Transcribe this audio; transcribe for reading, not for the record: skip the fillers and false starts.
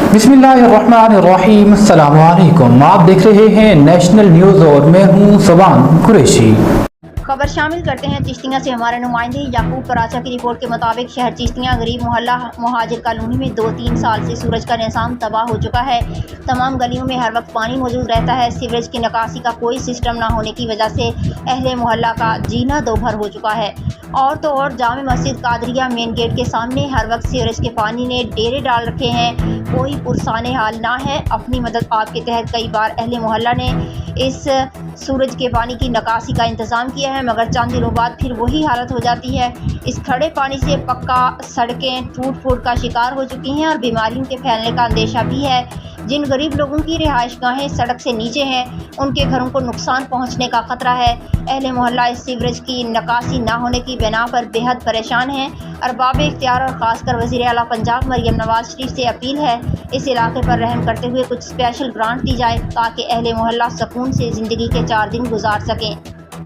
बिस्मिल्लाहिर्रहमानिर्रहीम। अस्सलाम वालेकुम। आप देख रहे हैं नेशनल न्यूज़ और मैं हूं सबान कुरैशी। खबर शामिल करते हैं चिश्तियाँ से। हमारे नुमाइंदे याकूब पराचा की रिपोर्ट के मुताबिक शहर चिश्तियाँ गरीब मोहल्ला मुहाजिर कॉलोनी में 2-3 साल से सूरज का निज़ाम तबाह हो चुका है। तमाम गलियों में हर वक्त पानी मौजूद रहता है। सीवरेज की निकासी का कोई सिस्टम ना होने की वजह से अहले मोहल्ला का जीना दोभर हो चुका है। और तो और जामे मस्जिद कादरिया मेन गेट के सामने हर वक्त सीवरेज के पानी ने डेरे डाल रखे हैं। कोई पुरसाने हाल ना है। अपनी मदद आपके तहत कई बार अहले मोहल्ला ने इस सूरज के पानी की निकासी का इंतज़ाम किया है, मगर चंद दिनों बाद फिर वही हालत हो जाती है। इस खड़े पानी से पक्का सड़कें टूट फूट का शिकार हो चुकी हैं और बीमारियों के फैलने का अंदेशा भी है। जिन गरीब लोगों की रिहाइशगाहें सड़क से नीचे हैं, उनके घरों को नुकसान पहुंचने का खतरा है। अहले मोहल्ला इस सीवरेज की निकासी ना होने की बिना पर बेहद परेशान हैं। अरबाब इख्तियार और ख़ासकर वज़ीर आला पंजाब मरियम नवाज शरीफ से अपील है, इस इलाके पर रहम करते हुए कुछ स्पेशल ग्रांट दी जाए ताकि अहले मोहल्ला सुकून से ज़िंदगी के 4 दिन गुजार सकें।